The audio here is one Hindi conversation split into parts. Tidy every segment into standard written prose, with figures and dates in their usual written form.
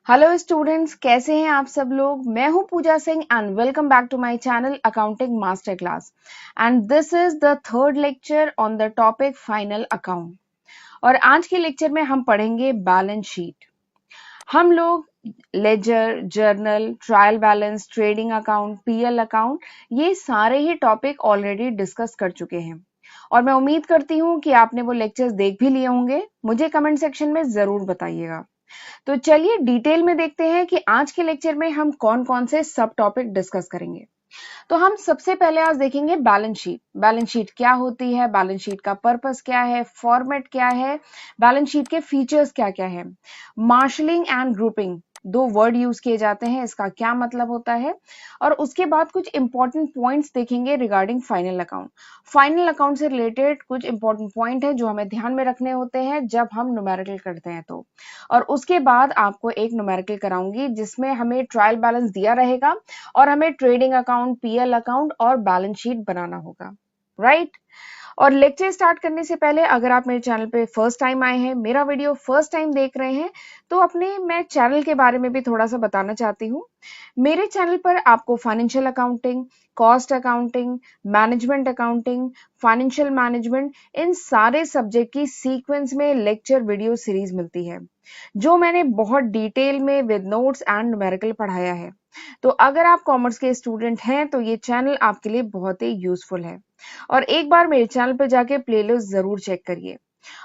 हेलो स्टूडेंट्स, कैसे हैं आप सब लोग। मैं हूं Puja Singh and welcome back to my channel accounting master class. And this is the third lecture on the topic final account. और आज के लेक्चर में हम पढ़ेंगे बैलेंस शीट। हम लोग ledger, journal, trial balance, trading account, PL account, ये सारे ही टॉपिक ऑलरेडी डिस्कस कर चुके हैं और मैं उम्मीद करती हूँ कि आपने वो लेक्चर्स देख भी लिए होंगे। मुझे कमेंट सेक्शन में जरूर बताइएगा। तो चलिए डिटेल में देखते हैं कि आज के लेक्चर में हम कौन कौन से सब टॉपिक डिस्कस करेंगे। तो हम सबसे पहले आज देखेंगे बैलेंस शीट। बैलेंस शीट क्या होती है, बैलेंस शीट का पर्पस क्या है, फॉर्मेट क्या है, बैलेंस शीट के फीचर्स क्या क्या है, मार्शलिंग एंड ग्रुपिंग, दो वर्ड यूज किए जाते हैं, इसका क्या मतलब होता है। और उसके बाद कुछ इंपॉर्टेंट पॉइंट्स देखेंगे regarding final account. Final account से रिलेटेड कुछ इंपॉर्टेंट पॉइंट है जो हमें ध्यान में रखने होते हैं जब हम न्यूमेरिकल करते हैं। तो और उसके बाद आपको एक न्यूमेरिकल कराऊंगी जिसमें हमें ट्रायल बैलेंस दिया रहेगा और हमें ट्रेडिंग अकाउंट, पीएल अकाउंट और बैलेंस शीट बनाना होगा, राइट। और लेक्चर स्टार्ट करने से पहले अगर आप मेरे चैनल पे फर्स्ट टाइम आए हैं, मेरा वीडियो फर्स्ट टाइम देख रहे हैं, तो मैं चैनल के बारे में भी थोड़ा सा बताना चाहती हूँ। मेरे चैनल पर आपको financial accounting, cost accounting, management accounting, financial management, इन सारे सब्जेक्ट की सीक्वेंस में लेक्चर वीडियो सीरीज मिलती है जो मैंने बहुत डिटेल में विद नोट्स एंड न्यूमेरिकल पढ़ाया है। तो अगर आप कॉमर्स के स्टूडेंट हैं तो ये चैनल आपके लिए बहुत ही यूजफुल है। और एक बार मेरे चैनल पर जाके प्लेलिस्ट जरूर चेक करिए।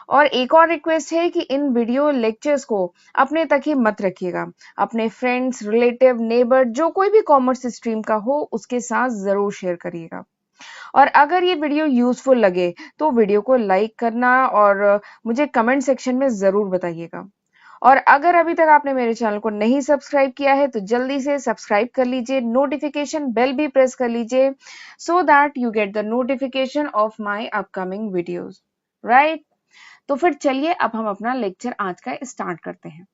और एक और रिक्वेस्ट है कि इन वीडियो लेक्चर्स को अपने तक ही मत रखिएगा, अपने फ्रेंड्स, रिलेटिव, नेबर, जो कोई भी कॉमर्स स्ट्रीम का हो उसके साथ जरूर शेयर करिएगा। और अगर ये वीडियो यूजफुल लगे तो वीडियो को लाइक करना और मुझे कमेंट सेक्शन में जरूर बताइएगा। और अगर अभी तक आपने मेरे चैनल को नहीं सब्सक्राइब किया है तो जल्दी से सब्सक्राइब कर लीजिए, नोटिफिकेशन बेल भी प्रेस कर लीजिए so that you get the notification of my upcoming videos, right. तो फिर चलिए अब हम अपना लेक्चर आज का स्टार्ट करते हैं।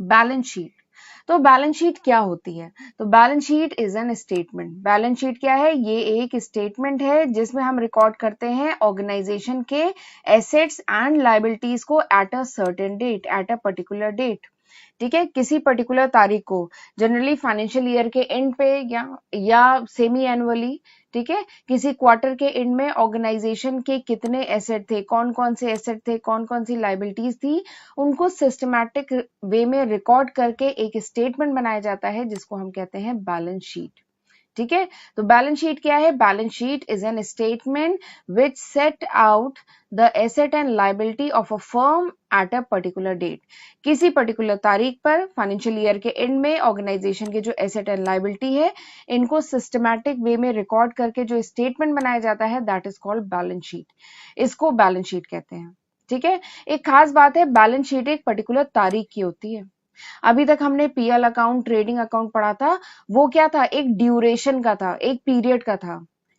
Balance sheet. तो बैलेंस शीट क्या होती है? तो balance sheet is an statement. Balance sheet क्या है? ये एक स्टेटमेंट है जिसमें हम रिकॉर्ड करते हैं ऑर्गेनाइजेशन के एसेट्स एंड लायबिलिटीज को at a certain date, at a particular date. ठीक है, किसी पर्टिकुलर तारीख को, जनरली फाइनेंशियल ईयर के एंड पे या सेमी एनुअली, ठीक है, किसी क्वार्टर के एंड में ऑर्गेनाइजेशन के कितने एसेट थे, कौन कौन से एसेट थे, कौन कौन सी लाइबिलिटीज थी, उनको सिस्टमैटिक वे में रिकॉर्ड करके एक स्टेटमेंट बनाया जाता है जिसको हम कहते हैं बैलेंस शीट। ठीक है, तो बैलेंस शीट क्या है? Balance sheet is an statement which set out the asset and liability of a firm at a particular date. किसी पर्टिकुलर तारीख पर फाइनेंशियल ईयर के एंड में ऑर्गेनाइजेशन के जो एसेट एंड लाइबिलिटी है इनको सिस्टमैटिक वे में रिकॉर्ड करके जो स्टेटमेंट बनाया जाता है that is called balance sheet. इसको बैलेंस शीट कहते हैं। ठीक है, एक खास बात है, बैलेंस शीट एक पर्टिकुलर तारीख की होती है। अभी तक हमने पीएल अकाउंट, ट्रेडिंग अकाउंट पढ़ा था, वो क्या था? एक ड्यूरेशन का था, एक पीरियड का था।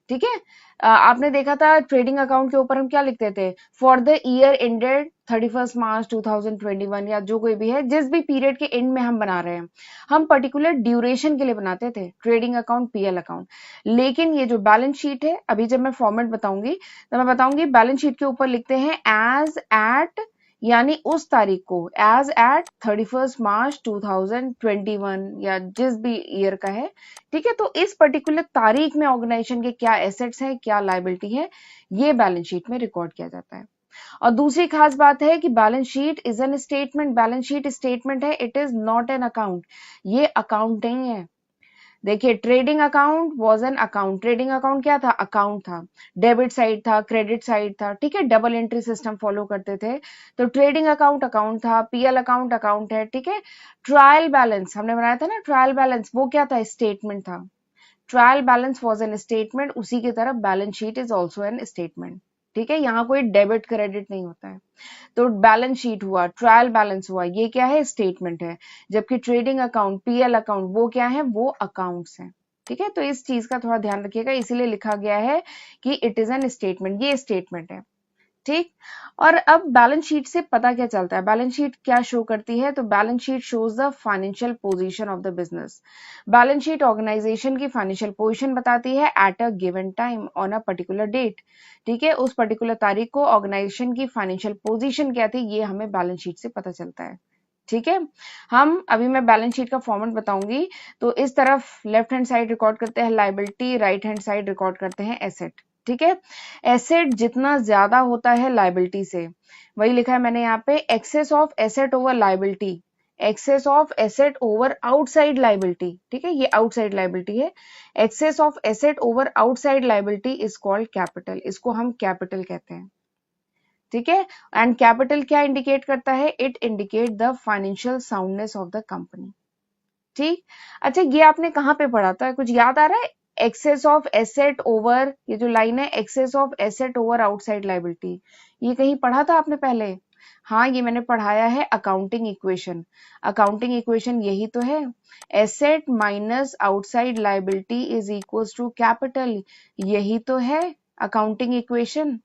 ठीक है, आपने देखा था ट्रेडिंग अकाउंट के ऊपर हम क्या लिखते थे? फॉर द ईयर एंडेड 31 मार्च 2021, या जो कोई भी है, जिस भी पीरियड के एंड में हम बना रहे हैं, हम पर्टिकुलर ड्यूरेशन के लिए बनाते थे ट्रेडिंग अकाउंट, पीएल अकाउंट। लेकिन ये जो बैलेंस शीट है, अभी जब मैं फॉर्मेट बताऊंगी तो मैं बताऊंगी बैलेंस शीट के ऊपर लिखते हैं एज एट, यानी उस तारीख को, एज एट 31 मार्च 2021 या जिस भी ईयर का है। ठीक है, तो इस पर्टिकुलर तारीख में ऑर्गेनाइजेशन के क्या एसेट्स हैं, क्या लायबिलिटी है, ये बैलेंस शीट में रिकॉर्ड किया जाता है। और दूसरी खास बात है कि balance sheet is an statement. Balance sheet statement है, it is not an account. ये अकाउंट नहीं है। देखिए, trading account was an account. Trading account क्या था? अकाउंट था। डेबिट साइड था, क्रेडिट साइड था। ठीक है, डबल एंट्री सिस्टम फॉलो करते थे। तो ट्रेडिंग अकाउंट अकाउंट था, पीएल अकाउंट अकाउंट है। ठीक है, ट्रायल बैलेंस हमने बनाया था ना, ट्रायल बैलेंस वो क्या था? स्टेटमेंट था। Trial balance was an statement, उसी की तरह balance sheet is also an statement. ठीक है, यहाँ कोई डेबिट क्रेडिट नहीं होता है। तो बैलेंस शीट हुआ, ट्रायल बैलेंस हुआ, ये क्या है? स्टेटमेंट है। जबकि ट्रेडिंग अकाउंट, पीएल अकाउंट, वो क्या है? वो अकाउंट्स हैं। ठीक है, तो इस चीज का थोड़ा ध्यान रखिएगा, इसीलिए लिखा गया है कि इट इज एन स्टेटमेंट, ये स्टेटमेंट है। ठीक, और अब बैलेंस शीट से पता क्या चलता है? बैलेंस शीट क्या शो करती है? तो balance sheet shows the financial position of the business. Balance sheet organisation की फाइनेंशियल पोजीशन बताती है at a given time on a particular date. ठीक है, उस पर्टिकुलर तारीख को ऑर्गेनाइजेशन की फाइनेंशियल पोजीशन क्या थी, ये हमें बैलेंस शीट से पता चलता है। ठीक है। मैं बैलेंस शीट का फॉर्मेट बताऊंगी। तो इस तरफ लेफ्ट हैंड साइड रिकॉर्ड करते हैं liability, right hand side record करते हैं एसेट। ठीक है। एसेट जितना ज्यादा होता है लायबिलिटी से, वही लिखा है मैंने यहाँ पे, excess of asset over liability, excess of asset over outside liability. ठीक है, ये आउटसाइड लायबिलिटी है। Excess of asset over outside liability is called capital, इसको हम कैपिटल कहते हैं। ठीक है। एंड कैपिटल क्या इंडिकेट करता है? It indicate the financial soundness of the company. ठीक। अच्छा, ये आपने कहाँ पे पढ़ा था? कुछ याद आ रहा है? एक्सेस ऑफ एसेट ओवर, ये जो लाइन है, excess of asset over outside liability, ये कहीं पढ़ा था आपने पहले? हाँ, ये मैंने पढ़ाया है अकाउंटिंग इक्वेशन। अकाउंटिंग इक्वेशन यही तो है, asset minus outside liability is equals to capital, यही तो है अकाउंटिंग इक्वेशन।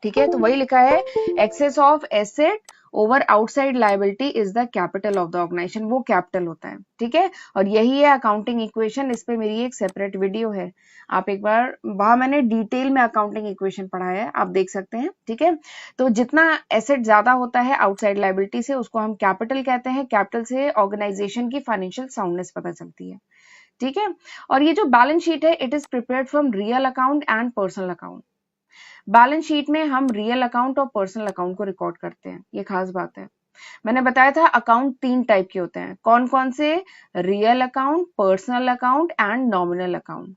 ठीक है, तो वही लिखा है, excess of asset over outside liability is the capital of the organisation, वो कैपिटल होता है। ठीक है, और यही है अकाउंटिंग इक्वेशन। इस पे मेरी एक सेपरेट वीडियो है, आप एक बार, वहां मैंने डिटेल में अकाउंटिंग इक्वेशन पढ़ाया है, आप देख सकते हैं। ठीक है, तो जितना एसेट ज्यादा होता है आउटसाइड लायबिलिटी से, उसको हम कैपिटल कहते हैं। कैपिटल से ऑर्गेनाइजेशन की फाइनेंशियल साउंडनेस पता चलती है। ठीक है, और ये जो बैलेंस शीट है, it is prepared from real account and personal account. Balance sheet में हम रियल अकाउंट और पर्सनल अकाउंट को रिकॉर्ड करते हैं, ये खास बात है। मैंने बताया था अकाउंट 3 टाइप के होते हैं, कौन कौन से? Real account, personal account and nominal account.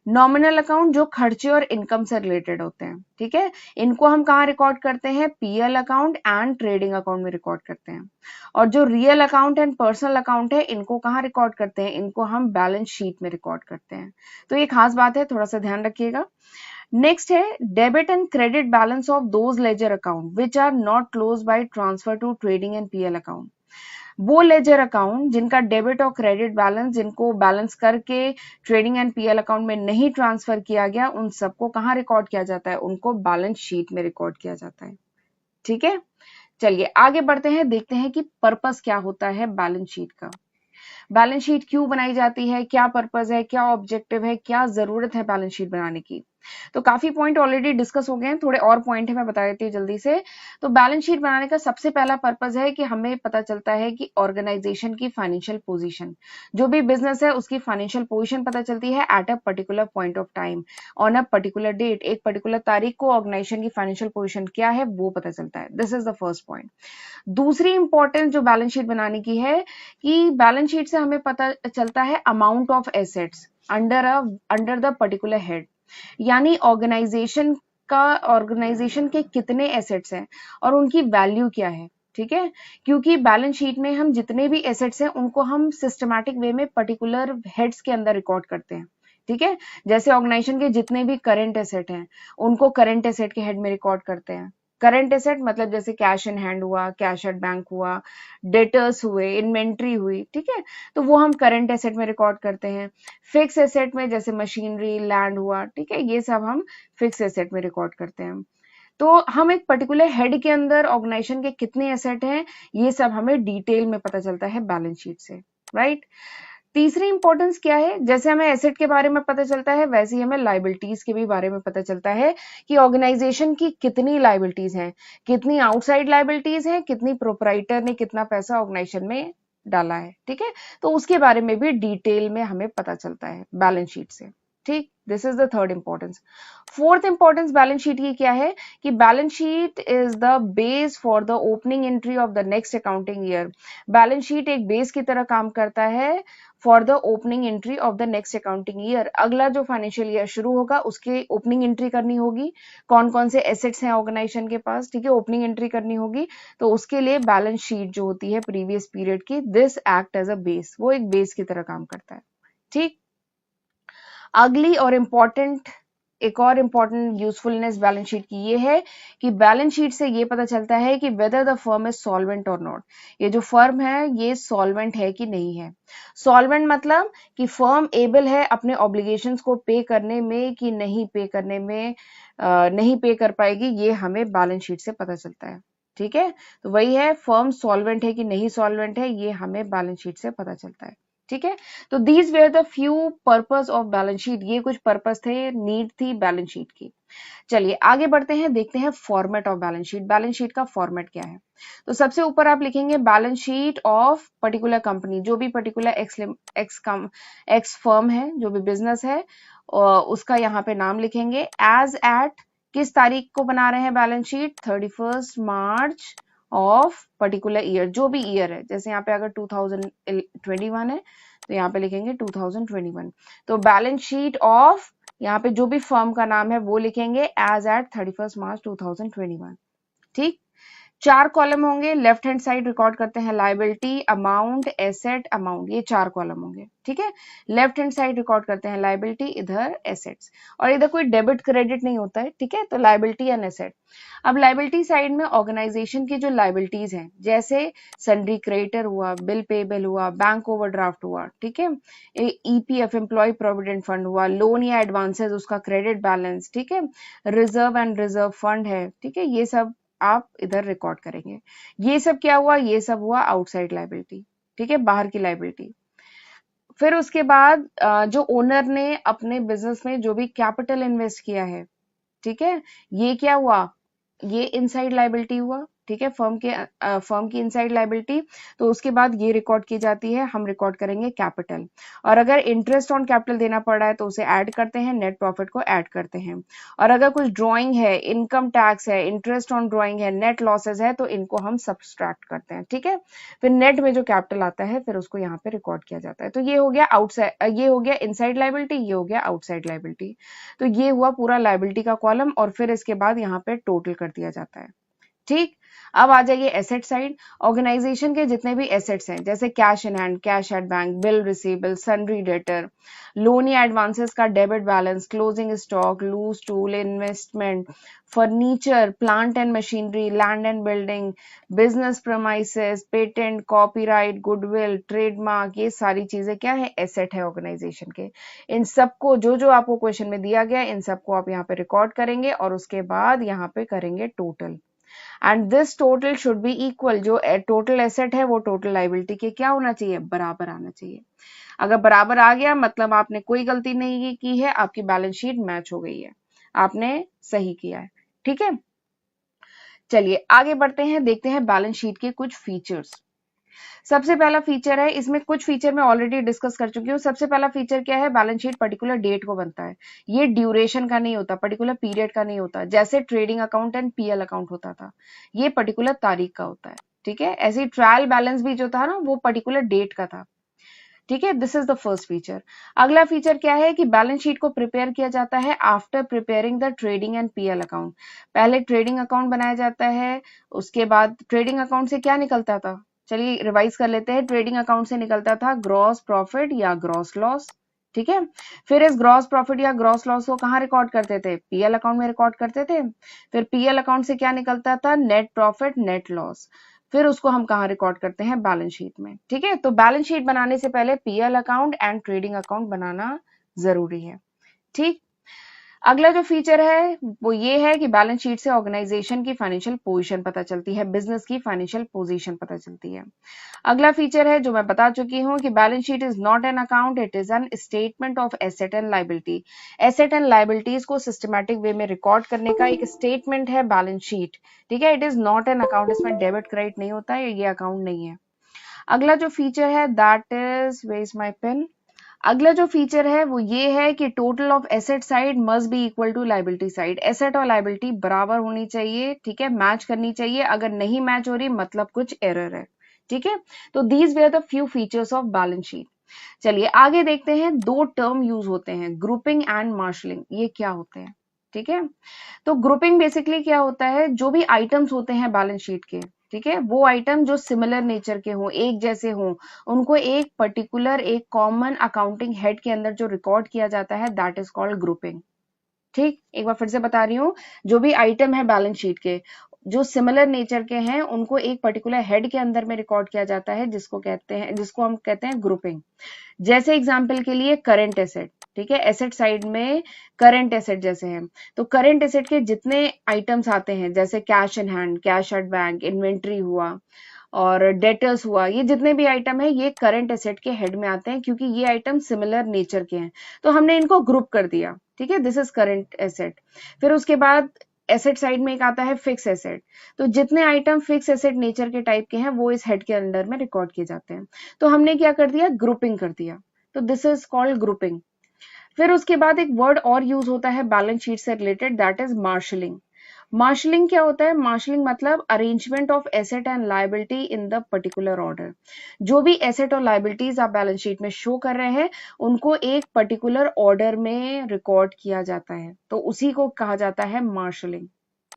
Nominal account जो खर्चे और इनकम से रिलेटेड होते हैं। ठीक है, इनको हम कहाँ रिकॉर्ड करते हैं? PL account and trading account में रिकॉर्ड करते हैं। और जो real account and personal account है, इनको कहाँ रिकॉर्ड करते हैं? इनको हम बैलेंस शीट में रिकॉर्ड करते हैं। तो ये खास बात है, थोड़ा सा ध्यान रखिएगा। नेक्स्ट है debit and credit balance of those ledger account which are not close by transfer to trading and PL account. वो लेजर अकाउंट जिनका डेबिट और क्रेडिट बैलेंस, जिनको बैलेंस करके ट्रेडिंग एंड पीएल अकाउंट में नहीं ट्रांसफर किया गया, उन सबको कहाँ रिकॉर्ड किया जाता है? उनको बैलेंस शीट में रिकॉर्ड किया जाता है। ठीक है, चलिए आगे बढ़ते हैं, देखते हैं कि पर्पस क्या होता है बैलेंस शीट का। बैलेंस शीट क्यों बनाई जाती है, क्या पर्पस है, क्या ऑब्जेक्टिव है, क्या जरूरत है बैलेंस शीट बनाने की। तो काफी पॉइंट ऑलरेडी डिस्कस हो गए हैं, थोड़े और पॉइंट है, मैं बता देती हूँ जल्दी से। तो बैलेंस शीट बनाने का सबसे पहला पर्पस है कि हमें पता चलता है कि ऑर्गेनाइजेशन की फाइनेंशियल पोजीशन, जो भी बिजनेस है उसकी फाइनेंशियल पोजीशन पता चलती है at a particular point of time, on a particular date, एक पर्टिकुलर तारीख को ऑर्गेनाइजेशन की फाइनेंशियल पोजीशन क्या है वो पता चलता है। This is the first point. दूसरी इंपॉर्टेंस जो बैलेंस शीट बनाने की है, कि बैलेंस शीट से हमें पता चलता है amount of assets under the particular head, यानी ऑर्गेनाइजेशन के कितने एसेट्स हैं और उनकी वैल्यू क्या है। ठीक है, क्योंकि बैलेंस शीट में हम जितने भी एसेट्स हैं उनको हम सिस्टमैटिक वे में पर्टिकुलर हेड्स के अंदर रिकॉर्ड करते हैं। ठीक है, जैसे ऑर्गेनाइजेशन के जितने भी करंट एसेट हैं उनको करंट एसेट के हेड में रिकॉर्ड करते हैं। करंट एसेट मतलब जैसे कैश इन हैंड हुआ, कैश एट बैंक हुआ, डेटर्स हुए, इन्वेंट्री हुई। ठीक है, तो वो हम करंट एसेट में रिकॉर्ड करते हैं। फिक्स एसेट में जैसे मशीनरी, लैंड हुआ, ठीक है, ये सब हम फिक्स एसेट में रिकॉर्ड करते हैं। तो हम एक पर्टिकुलर हेड के अंदर ऑर्गेनाइजेशन के कितने एसेट हैं, ये सब हमें डिटेल में पता चलता है बैलेंस शीट से, राइट। तीसरी इंपॉर्टेंस क्या है? जैसे हमें एसेट के बारे में पता चलता है, वैसे ही हमें लायबिलिटीज के भी बारे में पता चलता है कि ऑर्गेनाइजेशन की कितनी लायबिलिटीज हैं, कितनी आउटसाइड लायबिलिटीज हैं, कितनी प्रोपराइटर ने कितना पैसा ऑर्गेनाइजेशन में डाला है। ठीक है, तो उसके बारे में भी डिटेल में हमें पता चलता है बैलेंस शीट से। ठीक, this is the third importance. Fourth importance balance sheet की क्या है, कि balance sheet is the base for the opening entry of the next accounting year. Balance sheet एक बेस की तरह काम करता है for the opening entry of the next accounting year. अगला जो फाइनेंशियल ईयर शुरू होगा उसके ओपनिंग एंट्री करनी होगी, कौन कौन से एसेट्स हैं ऑर्गेनाइजेशन के पास, ठीक है, ओपनिंग एंट्री करनी होगी। तो उसके लिए बैलेंस शीट जो होती है प्रीवियस पीरियड की, this act as a base, वो एक बेस की तरह काम करता है। ठीक, अगली और एक और इम्पॉर्टेंट यूजफुलनेस बैलेंस शीट की ये है कि बैलेंस शीट से ये पता चलता है कि whether the firm is solvent और नॉट, ये जो फर्म है ये सॉल्वेंट है कि नहीं है। सॉल्वेंट मतलब कि फर्म एबल है अपने ऑब्लिगेशंस को पे करने में कि नहीं पे करने में, नहीं पे कर पाएगी, ये हमें बैलेंस शीट से पता चलता है। ठीक है, तो वही है, फर्म सॉल्वेंट है कि नहीं सॉल्वेंट है, ये हमें बैलेंस शीट से पता चलता है। ठीक है। तो these where the few purpose of balance sheet, ये कुछ पर्पस थे, नीड थी बैलेंस शीट की। चलिए आगे बढ़ते हैं, देखते हैं format of balance sheet. Balance sheet का फॉर्मेट क्या है? तो सबसे ऊपर आप लिखेंगे balance sheet of particular company, जो भी पर्टिकुलर एक्स फर्म है, जो भी बिजनेस है, उसका यहाँ पे नाम लिखेंगे। एज एट, किस तारीख को बना रहे हैं balance sheet? 31 March of particular year, जो भी ईयर है। जैसे यहाँ पे अगर 2021 है तो यहाँ पे लिखेंगे 2021। तो बैलेंस शीट ऑफ, यहाँ पे जो भी फर्म का नाम है वो लिखेंगे एज एट 31 मार्च 2021। ठीक, 4 कॉलम होंगे। लेफ्ट हैंड साइड रिकॉर्ड करते हैं लायबिलिटी, अमाउंट, एसेट, अमाउंट, ये 4 कॉलम होंगे। ठीक है, लेफ्ट हैंड साइड रिकॉर्ड करते हैं लायबिलिटी, इधर एसेट्स, और इधर कोई डेबिट क्रेडिट नहीं होता है। ठीक है, तो लायबिलिटी एंड एसेट। अब लायबिलिटी साइड में ऑर्गेनाइजेशन की जो लायबिलिटीज हैं, जैसे सन्ड्री क्रेडिटर हुआ, बिल पेबल हुआ, बैंक ओवरड्राफ्ट हुआ, ठीक है, ईपीएफ एम्प्लॉय प्रोविडेंट फंड हुआ, लोन या एडवांसेस, उसका क्रेडिट बैलेंस, ठीक है, रिजर्व एंड रिजर्व फंड है, ठीक है, ये सब आप इधर रिकॉर्ड करेंगे। ये सब क्या हुआ? ये सब हुआ आउटसाइड लायबिलिटी, ठीक है, बाहर की लायबिलिटी। फिर उसके बाद जो ओनर ने अपने बिजनेस में जो भी कैपिटल इन्वेस्ट किया है, ठीक है, ये क्या हुआ? ये इनसाइड लायबिलिटी हुआ। ठीक है, फर्म की इनसाइड लायबिलिटी। तो उसके बाद ये रिकॉर्ड की जाती है, हम रिकॉर्ड करेंगे कैपिटल। और अगर इंटरेस्ट ऑन कैपिटल देना पड़ रहा है तो उसे ऐड करते हैं, नेट प्रॉफिट को ऐड करते हैं। और अगर कुछ ड्रॉइंग है, इनकम टैक्स है, इंटरेस्ट ऑन ड्रॉइंग है, नेट लॉसेज है, तो इनको हम सब्सट्रैक्ट करते हैं। ठीक है, फिर नेट में जो कैपिटल आता है फिर उसको यहाँ पे रिकॉर्ड किया जाता है। तो ये हो गया आउटसाइड, ये हो गया इनसाइड लायबिलिटी, ये हो गया आउटसाइड लायबिलिटी। तो ये हुआ पूरा लायबिलिटी का कॉलम, और फिर इसके बाद यहाँ पे टोटल कर दिया जाता है। ठीक, अब आ जाइए एसेट साइड। ऑर्गेनाइजेशन के जितने भी एसेट्स हैं, जैसे cash in hand, cash at bank, bill receivable, sundry debtor, loan या एडवांसेस का debit balance, closing stock, loose tool, investment, furniture, plant and machinery, land and building, business premises, patent, copyright, goodwill, trademark, ये सारी चीजें क्या है? एसेट है ऑर्गेनाइजेशन के। इन सबको, जो जो आपको क्वेश्चन में दिया गया, इन सबको आप यहाँ पे रिकॉर्ड करेंगे, और उसके बाद यहाँ पे करेंगे total. And this total should be equal, जो टोटल एसेट है वो टोटल लायबिलिटी के क्या होना चाहिए? बराबर आना चाहिए। अगर बराबर आ गया मतलब आपने कोई गलती नहीं की है, आपकी बैलेंस शीट मैच हो गई है, आपने सही किया है। ठीक है, चलिए आगे बढ़ते हैं, देखते हैं बैलेंस शीट के कुछ फीचर्स। सबसे पहला फीचर है, इसमें कुछ फीचर मैं ऑलरेडी डिस्कस कर चुकी हूँ। सबसे पहला फीचर क्या है? बैलेंस शीट पर्टिकुलर डेट को बनता है। ये ड्यूरेशन का नहीं होता, पर्टिकुलर पीरियड का नहीं होता। जैसे trading account and PL account होता था, ये पर्टिकुलर तारीख का होता है। ठीक है, ऐसे ही ट्रायल बैलेंस भी जो था ना, वो पर्टिकुलर डेट का था। ठीक है, this is the first feature. अगला फीचर क्या है कि बैलेंस शीट को प्रिपेयर किया जाता है after preparing the trading and PL account. पहले ट्रेडिंग अकाउंट बनाया जाता है, उसके बाद ट्रेडिंग अकाउंट से क्या निकलता था? चलिए रिवाइज कर लेते हैं। ट्रेडिंग अकाउंट से निकलता था ग्रॉस प्रॉफिट या ग्रॉस लॉस। ठीक है, फिर इस ग्रॉस प्रॉफिट या ग्रॉस लॉस को कहाँ रिकॉर्ड करते थे? पीएल अकाउंट में रिकॉर्ड करते थे। फिर पीएल अकाउंट से क्या निकलता था? Net profit, net loss. फिर उसको हम कहाँ रिकॉर्ड करते हैं? बैलेंस शीट में। ठीक है, तो बैलेंस शीट बनाने से पहले PL account and trading account बनाना जरूरी है। ठीक, अगला जो फीचर है वो ये है कि बैलेंस शीट से ऑर्गेनाइजेशन की फाइनेंशियल पोजीशन पता चलती है, बिजनेस की फाइनेंशियल पोजीशन पता चलती है। अगला फीचर है जो मैं बता चुकी हूँ कि balance sheet is not an account, it is an statement of asset and liability. Asset and liabilities को सिस्टमैटिक वे में रिकॉर्ड करने का एक स्टेटमेंट है बैलेंस शीट। ठीक है, it is not an account, इसमें डेबिट क्रेडिट नहीं होता है, ये अकाउंट नहीं है। अगला जो फीचर है that is, where is my pen, अगला जो फीचर है वो ये है कि total of asset side must be equal to liability side. Asset और लायबिलिटी बराबर होनी चाहिए, ठीक है, मैच करनी चाहिए। अगर नहीं मैच हो रही मतलब कुछ एरर है। ठीक है, तो these where the few features of balance sheet. चलिए आगे देखते हैं, दो टर्म यूज होते हैं, ग्रुपिंग एंड मार्शलिंग। ये क्या होते हैं? ठीक है, तो ग्रुपिंग बेसिकली क्या होता है? जो भी आइटम्स होते हैं बैलेंस शीट के, ठीक है, वो आइटम जो सिमिलर नेचर के हों, एक जैसे हों, उनको एक पर्टिकुलर, एक कॉमन अकाउंटिंग हेड के अंदर जो रिकॉर्ड किया जाता है दैट इज कॉल्ड ग्रुपिंग। ठीक, एक बार फिर से बता रही हूँ, जो भी आइटम है बैलेंस शीट के जो सिमिलर नेचर के हैं उनको एक पर्टिकुलर हेड के अंदर में रिकॉर्ड किया जाता है, जिसको हम कहते हैं ग्रुपिंग। जैसे एग्जांपल के लिए करंट एसेट, ठीक है, एसेट साइड में करंट एसेट जैसे हैं, तो करंट एसेट के जितने आइटम्स आते हैं जैसे cash in hand, cash at bank, inventory हुआ, और डेटर्स हुआ, ये जितने भी आइटम है ये करंट एसेट के हेड में आते हैं क्योंकि ये आइटम सिमिलर नेचर के हैं, तो हमने इनको ग्रुप कर दिया, ठीक है, दिस इज करंट एसेट। फिर उसके बाद एसेट साइड में एक आता है फिक्स एसेट, तो जितने आइटम फिक्स एसेट नेचर के टाइप के हैं वो इस हेड के अंडर में रिकॉर्ड किए जाते हैं, तो हमने क्या कर दिया, ग्रुपिंग कर दिया, तो दिस इज कॉल्ड ग्रुपिंग। फिर उसके बाद एक वर्ड और यूज होता है बैलेंस शीट से related, that is marshalling. Marshalling क्या होता है, मार्शलिंग मतलब arrangement of asset and liability in the particular order. जो भी एसेट और लायबिलिटीज आप बैलेंस शीट में शो कर रहे हैं उनको एक पर्टिकुलर ऑर्डर में रिकॉर्ड किया जाता है, तो उसी को कहा जाता है मार्शलिंग,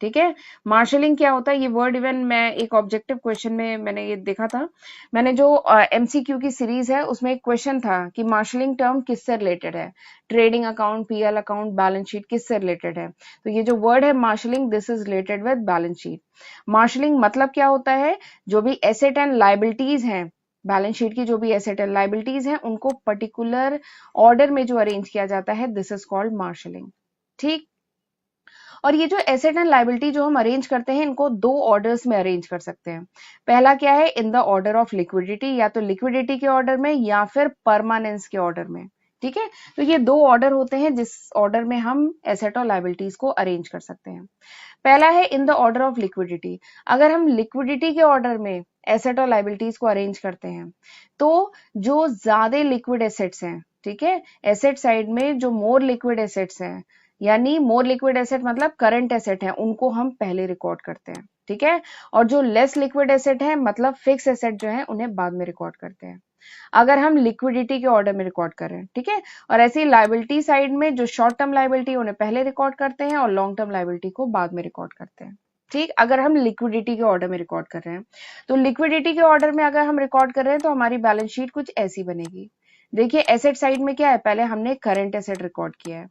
ठीक है। मार्शलिंग क्या होता है, ये वर्ड इवन मैं एक ऑब्जेक्टिव क्वेश्चन में मैंने ये देखा था, मैंने जो एमसीक्यू की सीरीज है उसमें एक क्वेश्चन था कि मार्शलिंग टर्म किससे रिलेटेड है, trading account, PL account, balance sheet किससे रिलेटेड है, तो ये जो वर्ड है marshalling, this is related with balance sheet. Marshalling मतलब क्या होता है, जो भी एसेट एंड लायबिलिटीज हैं, बैलेंस शीट की जो भी एसेट एंड लायबिलिटीज हैं उनको पर्टिकुलर ऑर्डर में जो अरेंज किया जाता है, दिस इज कॉल्ड मार्शलिंग, ठीक। और ये जो एसेट एंड लायबिलिटी जो हम अरेंज करते हैं इनको दो ऑर्डर्स में अरेंज कर सकते हैं। पहला क्या है, इन द ऑर्डर ऑफ लिक्विडिटी, या तो लिक्विडिटी के ऑर्डर में या फिर परमानेंस के ऑर्डर में, ठीक है। तो ये दो ऑर्डर होते हैं जिस ऑर्डर में हम एसेट और लायबिलिटीज को अरेंज कर सकते हैं। पहला है इन द ऑर्डर ऑफ लिक्विडिटी, अगर हम लिक्विडिटी के ऑर्डर में एसेट और लायबिलिटीज को अरेंज करते हैं तो जो ज्यादा लिक्विड एसेट्स हैं, ठीक है, एसेट साइड में जो मोर लिक्विड एसेट्स हैं, यानी मोर लिक्विड एसेट मतलब करंट एसेट है, उनको हम पहले रिकॉर्ड करते हैं, ठीक है। और जो लेस लिक्विड एसेट है मतलब फिक्स एसेट जो है उन्हें बाद में रिकॉर्ड करते हैं, अगर हम लिक्विडिटी के ऑर्डर में रिकॉर्ड कर रहे हैं, ठीक है। और ऐसे ही लायबिलिटी साइड में जो शॉर्ट टर्म लायबिलिटी उन्हें पहले रिकॉर्ड करते हैं और लॉन्ग टर्म लायबिलिटी को बाद में रिकॉर्ड करते हैं, ठीक। अगर हम लिक्विडिटी के ऑर्डर में रिकॉर्ड कर रहे हैं, तो लिक्विडिटी के ऑर्डर में अगर हम रिकॉर्ड कर रहे हैं तो हमारी बैलेंस शीट कुछ ऐसी बनेगी। देखिए एसेट साइड में क्या है, पहले हमने करंट एसेट रिकॉर्ड किया है,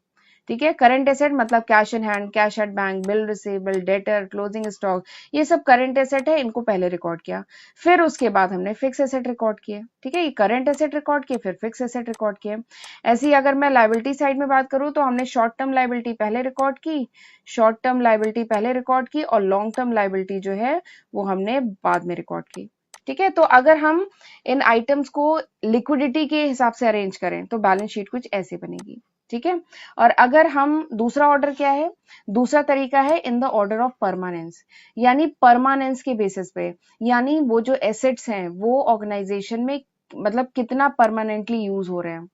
ठीक है। करंट एसेट मतलब cash in hand, cash at bank, bill receivable, debtor, closing stock, ये सब करंट एसेट है, इनको पहले रिकॉर्ड किया। फिर उसके बाद हमने फिक्स एसेट रिकॉर्ड किए, ठीक है, ये करंट एसेट रिकॉर्ड किए फिर फिक्स एसेट रिकॉर्ड किए। ऐसे ही अगर मैं लायबिलिटी साइड में बात करूं तो हमने शॉर्ट टर्म लायबिलिटी पहले रिकॉर्ड की, शॉर्ट टर्म लायबिलिटी पहले रिकॉर्ड की और लॉन्ग टर्म लायबिलिटी जो है वो हमने बाद में रिकॉर्ड की, ठीक है। तो अगर हम इन आइटम्स को लिक्विडिटी के हिसाब से अरेंज करें तो बैलेंस शीट कुछ ऐसे बनेगी, ठीक है। और अगर हम दूसरा ऑर्डर क्या है, दूसरा तरीका है इन द ऑर्डर ऑफ परमानेंस, यानी परमानेंस के बेसिस पे, यानी वो जो एसेट्स हैं वो ऑर्गेनाइजेशन में मतलब कितना परमानेंटली यूज हो रहे हैं,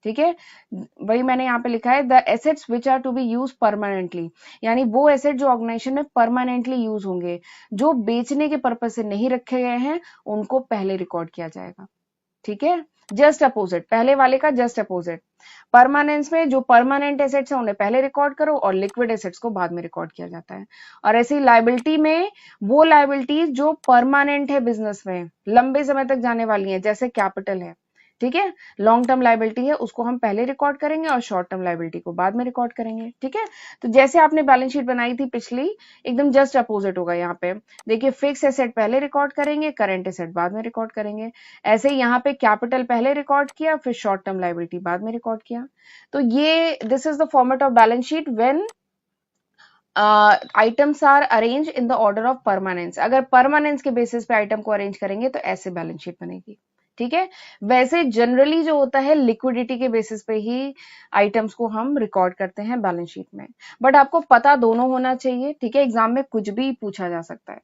ठीक है। वही मैंने यहाँ पे लिखा है the assets which are to be use permanently, यानी वो एसेट जो ऑर्गेनाइजेशन में परमानेंटली यूज होंगे, जो बेचने के पर्पज से नहीं रखे गए हैं उनको पहले रिकॉर्ड किया जाएगा, ठीक है। जस्ट अपोजिट, पहले वाले का जस्ट अपोजिट, परमानेंस में जो परमानेंट एसेट्स हैं उन्हें पहले रिकॉर्ड करो और लिक्विड एसेट्स को बाद में रिकॉर्ड किया जाता है। और ऐसे ही लायबिलिटी में वो लायबिलिटीज जो परमानेंट है, बिजनेस में लंबे समय तक जाने वाली है, जैसे कैपिटल है, ठीक है। लॉन्ग टर्म लायबिलिटी है उसको हम पहले रिकॉर्ड करेंगे और शॉर्ट टर्म लायबिलिटी को बाद में रिकॉर्ड करेंगे, ठीक है। तो जैसे आपने बैलेंस शीट बनाई थी पिछली, एकदम जस्ट अपोजिट होगा यहाँ पे। देखिए फिक्स एसेट पहले रिकॉर्ड करेंगे, करंट एसेट बाद में रिकॉर्ड करेंगे। ऐसे ही यहाँ पे कैपिटल पहले रिकॉर्ड किया फिर शॉर्ट टर्म लायबिलिटी बाद में रिकॉर्ड किया। तो ये this is the format of balance sheet when items are arrange in the order of permanence. अगर परमानेंस के बेसिस पे आइटम को अरेंज करेंगे तो ऐसे बैलेंस शीट बनेगी, ठीक है। वैसे जनरली जो होता है लिक्विडिटी के बेसिस पे ही आइटम्स को हम रिकॉर्ड करते हैं बैलेंस शीट में, बट आपको पता दोनों होना चाहिए, ठीक है, एग्जाम में कुछ भी पूछा जा सकता है,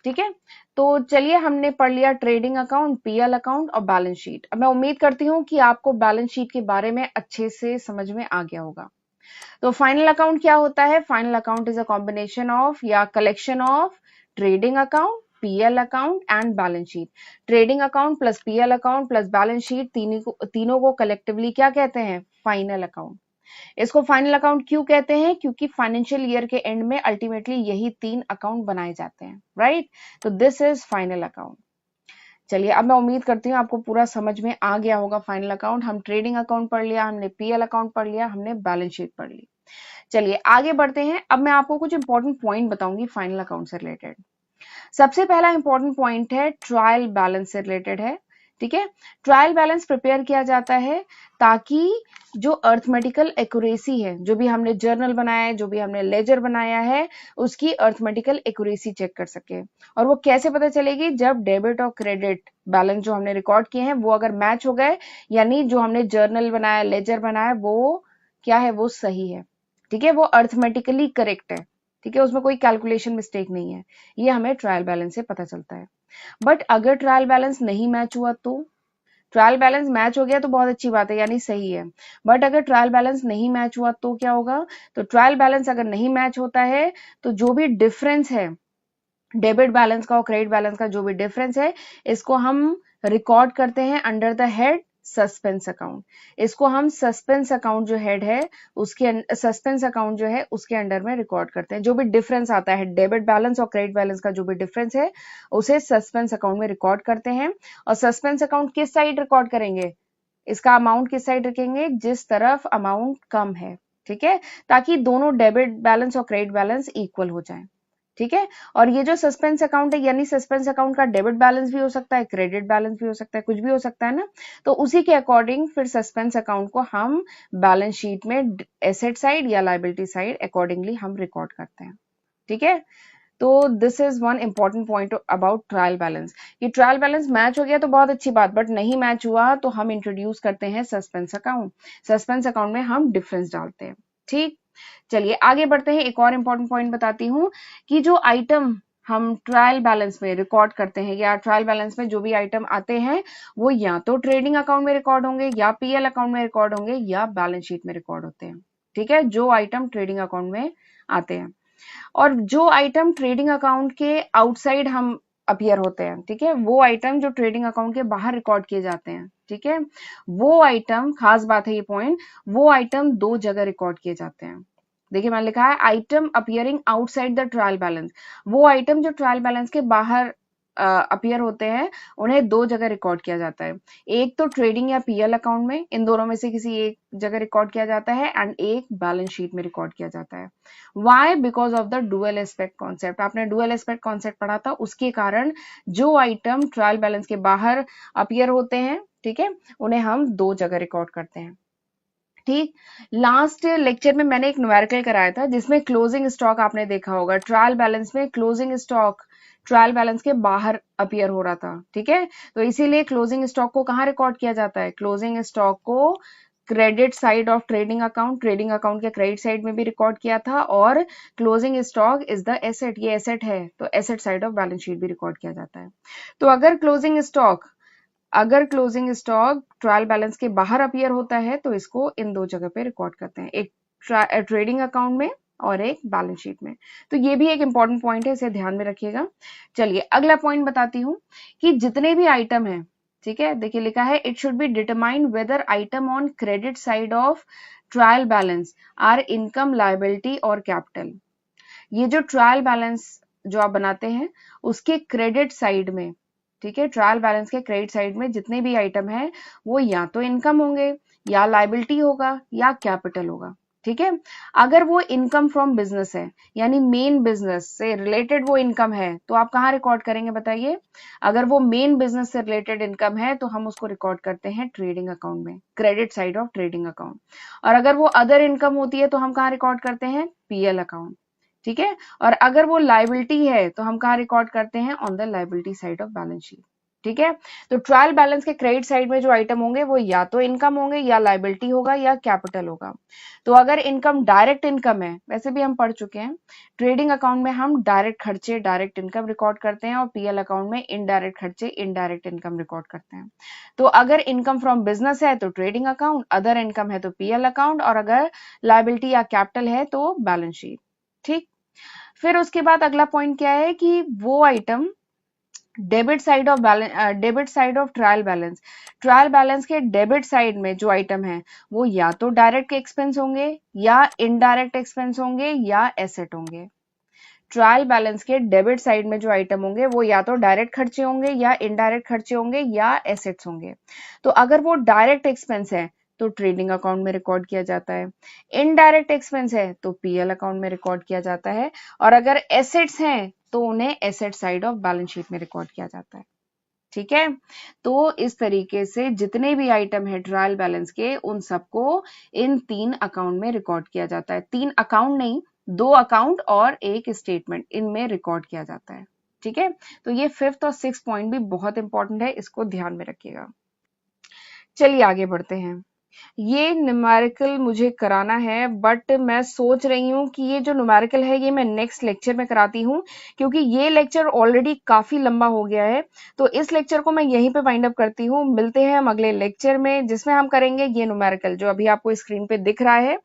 ठीक है। तो चलिए हमने पढ़ लिया ट्रेडिंग अकाउंट, पीएल अकाउंट और बैलेंस शीट। अब मैं उम्मीद करती हूँ कि आपको बैलेंस शीट के बारे में अच्छे से समझ में आ गया होगा। तो फाइनल अकाउंट क्या होता है, final account is a combination of या collection of trading account, PL account and balance sheet. Trading account plus PL account plus balance sheet तीनों को कलेक्टिवली क्या कहते हैं, फाइनल अकाउंट। इसको फाइनल अकाउंट क्यों कहते हैं, क्योंकि फाइनेंशियल ईयर के एंड में अल्टीमेटली यही 3 अकाउंट बनाए जाते हैं, राइट। तो दिस इज फाइनल अकाउंट। चलिए अब मैं उम्मीद करती हूँ आपको पूरा समझ में आ गया होगा फाइनल अकाउंट। हम ट्रेडिंग अकाउंट पढ़ लिया, हमने पीएल अकाउंट पढ़ लिया, हमने बैलेंस शीट पढ़ ली। चलिए आगे बढ़ते हैं। अब मैं आपको कुछ इंपॉर्टेंट पॉइंट बताऊंगी फाइनल अकाउंट से रिलेटेड। सबसे पहला इंपॉर्टेंट पॉइंट है ट्रायल बैलेंस से रिलेटेड है, ठीक है। ट्रायल बैलेंस प्रिपेयर किया जाता है ताकि जो अर्थमेटिकल एक्यूरेसी है, जो भी हमने जर्नल बनाया है, जो भी हमने लेजर बनाया है, उसकी अर्थमेटिकल एक्यूरेसी चेक कर सके। और वो कैसे पता चलेगी? जब डेबिट और क्रेडिट बैलेंस जो हमने रिकॉर्ड किए हैं वो अगर मैच हो गए, यानी जो हमने जर्नल बनाया, लेजर बनाया, वो क्या है? वो सही है। ठीक है, वो अर्थमेटिकली करेक्ट है। ठीक है, उसमें कोई कैलकुलेशन मिस्टेक नहीं है। ये हमें ट्रायल बैलेंस से पता चलता है। बट अगर ट्रायल बैलेंस नहीं मैच हुआ तो? ट्रायल बैलेंस मैच हो गया तो बहुत अच्छी बात है, यानी सही है। बट अगर ट्रायल बैलेंस नहीं मैच हुआ तो क्या होगा? तो ट्रायल बैलेंस अगर नहीं मैच होता है तो जो भी डिफरेंस है डेबिट बैलेंस का और क्रेडिट बैलेंस का, जो भी डिफरेंस है, इसको हम रिकॉर्ड करते हैं under the head suspense account. इसको हम सस्पेंस अकाउंट जो हेड है उसके सस्पेंस अकाउंट जो है उसके अंडर में रिकॉर्ड करते हैं। जो भी डिफरेंस आता है डेबिट बैलेंस और क्रेडिट बैलेंस का, जो भी डिफरेंस है उसे सस्पेंस अकाउंट में रिकॉर्ड करते हैं। और सस्पेंस अकाउंट किस साइड रिकॉर्ड करेंगे? इसका अमाउंट किस साइड रखेंगे? जिस तरफ अमाउंट कम है। ठीक है, ताकि दोनों डेबिट बैलेंस और क्रेडिट बैलेंस इक्वल हो जाए। ठीक है, और ये जो सस्पेंस अकाउंट है, यानी सस्पेंस अकाउंट का डेबिट बैलेंस भी हो सकता है, क्रेडिट बैलेंस भी हो सकता है, कुछ भी हो सकता है ना। तो उसी के अकॉर्डिंग फिर सस्पेंस अकाउंट को हम बैलेंस शीट में एसेट साइड या लायबिलिटी साइड अकॉर्डिंगली हम रिकॉर्ड करते हैं। ठीक है, तो this is one important point about trial balance. कि ट्रायल बैलेंस मैच हो गया तो बहुत अच्छी बात, बट नहीं मैच हुआ तो हम इंट्रोड्यूस करते हैं सस्पेंस अकाउंट। सस्पेंस अकाउंट में हम डिफरेंस डालते हैं। ठीक, चलिए आगे बढ़ते हैं। एक और इंपॉर्टेंट पॉइंट बताती हूँ कि जो आइटम हम ट्रायल बैलेंस में रिकॉर्ड करते हैं या ट्रायल बैलेंस में जो भी आइटम आते हैं वो या तो ट्रेडिंग अकाउंट में रिकॉर्ड होंगे या पीएल अकाउंट में रिकॉर्ड होंगे या बैलेंस शीट में रिकॉर्ड होते हैं। ठीक है, जो आइटम ट्रेडिंग अकाउंट में आते हैं। और जो आइटम ट्रेडिंग अकाउंट के आउटसाइड हम अपीयर होते हैं, ठीक है, वो आइटम जो ट्रेडिंग अकाउंट के बाहर रिकॉर्ड किए जाते हैं, ठीक है, वो आइटम, खास बात है ये पॉइंट, वो आइटम दो जगह रिकॉर्ड किए जाते हैं। देखिए मैंने लिखा है item appearing outside the trial balance. वो आइटम जो ट्रायल बैलेंस के बाहर अपीयर होते हैं उन्हें दो जगह रिकॉर्ड किया जाता है। एक तो ट्रेडिंग या पीएल अकाउंट में, इन दोनों में से किसी एक जगह रिकॉर्ड किया जाता है, एंड एक बैलेंस शीट में रिकॉर्ड किया जाता है। Why? Because of the dual aspect concept. आपने डुअल एस्पेक्ट कॉन्सेप्ट पढ़ा था, उसके कारण जो आइटम ट्रायल बैलेंस के बाहर अपीयर होते हैं, ठीक है, उन्हें हम दो जगह रिकॉर्ड करते हैं। ठीक, लास्ट लेक्चर में मैंने एक न्यूमेरिकल कराया था जिसमें क्लोजिंग स्टॉक आपने देखा होगा। ट्रायल बैलेंस में क्लोजिंग स्टॉक ट्रायल बैलेंस के बाहर अपीयर हो रहा था। ठीक है, तो इसीलिए क्लोजिंग स्टॉक को कहाँ रिकॉर्ड किया जाता है? क्लोजिंग स्टॉक को credit side of trading account के क्रेडिट साइड में भी रिकॉर्ड किया था, और closing stock is the asset, ये एसेट है तो asset side of balance sheet भी रिकॉर्ड किया जाता है। तो अगर क्लोजिंग स्टॉक ट्रायल बैलेंस के बाहर अपीयर होता है तो इसको इन दो जगह पे रिकॉर्ड करते हैं, एक ट्रेडिंग अकाउंट में और एक बैलेंस शीट में। तो ये भी एक इंपॉर्टेंट पॉइंट है, इसे ध्यान में रखिएगा। चलिए अगला पॉइंट बताती हूँ कि जितने भी आइटम है, ठीक है, देखिए लिखा है it should be determined whether item on credit side of trial balance are income, liability और कैपिटल। ये जो ट्रायल बैलेंस जो आप बनाते हैं उसके क्रेडिट साइड में, ठीक है, ट्रायल बैलेंस के क्रेडिट साइड में जितने भी आइटम है वो या तो इनकम होंगे या लायबिलिटी होगा या कैपिटल होगा। ठीक है, अगर वो इनकम फ्रॉम बिजनेस है, यानी मेन बिजनेस से रिलेटेड वो इनकम है, तो आप कहाँ रिकॉर्ड करेंगे बताइए? अगर वो मेन बिजनेस से रिलेटेड इनकम है तो हम उसको रिकॉर्ड करते हैं ट्रेडिंग अकाउंट में, credit side of trading account. और अगर वो अदर इनकम होती है तो हम कहाँ रिकॉर्ड करते हैं? PL account. ठीक है, और अगर वो लायबिलिटी है तो हम कहाँ रिकॉर्ड करते हैं? On the liability side of balance sheet. ठीक है, तो ट्रायल बैलेंस के क्रेडिट साइड में जो आइटम होंगे वो या तो इनकम होंगे या लायबिलिटी होगा या कैपिटल होगा। तो अगर इनकम डायरेक्ट इनकम है, वैसे भी हम पढ़ चुके हैं, ट्रेडिंग अकाउंट में हम डायरेक्ट खर्चे, डायरेक्ट इनकम रिकॉर्ड करते हैं, और पीएल अकाउंट में इनडायरेक्ट खर्चे, इनडायरेक्ट इनकम रिकॉर्ड करते हैं। तो अगर इनकम फ्रॉम बिजनेस है तो ट्रेडिंग अकाउंट, अदर इनकम है तो पीएल अकाउंट, और अगर लायबिलिटी या कैपिटल है तो बैलेंस शीट। ठीक, फिर उसके बाद अगला पॉइंट क्या है कि वो item debit side of trial balance के डेबिट साइड में जो आइटम है वो या तो डायरेक्ट एक्सपेंस होंगे या इनडायरेक्ट एक्सपेंस होंगे या एसेट होंगे। ट्रायल बैलेंस के डेबिट साइड में जो आइटम होंगे वो या तो डायरेक्ट खर्चे होंगे या इनडायरेक्ट खर्चे होंगे या एसेट्स होंगे। तो अगर वो डायरेक्ट एक्सपेंस है तो ट्रेडिंग अकाउंट में रिकॉर्ड किया जाता है, इनडायरेक्ट एक्सपेंस है तो पीएल अकाउंट में रिकॉर्ड किया जाता है, और अगर एसेट्स हैं तो उन्हें asset side of balance sheet में रिकॉर्ड किया जाता है। ठीक है। तो इस तरीके से जितने भी आइटम है ट्रायल बैलेंस के, उन सबको इन 3 अकाउंट में रिकॉर्ड किया जाता है। 3 अकाउंट नहीं, 2 अकाउंट और एक स्टेटमेंट, इनमें रिकॉर्ड किया जाता है। ठीक है, तो ये 5th और 6th पॉइंट भी बहुत इंपॉर्टेंट है, इसको ध्यान में रखिएगा। चलिए आगे बढ़ते हैं। ये न्यूमेरिकल मुझे कराना है, बट मैं सोच रही हूँ कि ये जो न्यूमेरिकल है ये मैं नेक्स्ट लेक्चर में कराती हूँ, क्योंकि ये लेक्चर ऑलरेडी काफी लंबा हो गया है। तो इस लेक्चर को मैं यहीं पे वाइंड अप करती हूँ। मिलते हैं हम अगले लेक्चर में, जिसमें हम करेंगे ये न्यूमेरिकल जो अभी आपको स्क्रीन पे दिख रहा है।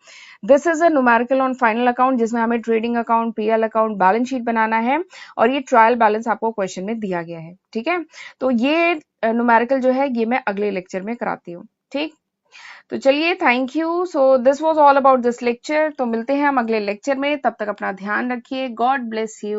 This is a numerical on final account, जिसमें हमें trading account, PL account, balance sheet बनाना है, और ये ट्रायल बैलेंस आपको क्वेश्चन में दिया गया है। ठीक है, तो ये न्यूमेरिकल जो है ये मैं अगले लेक्चर में कराती हूँ। ठीक, तो चलिए, thank you. So this was all about this lecture. तो मिलते हैं हम अगले लेक्चर में, तब तक अपना ध्यान रखिए। God bless you.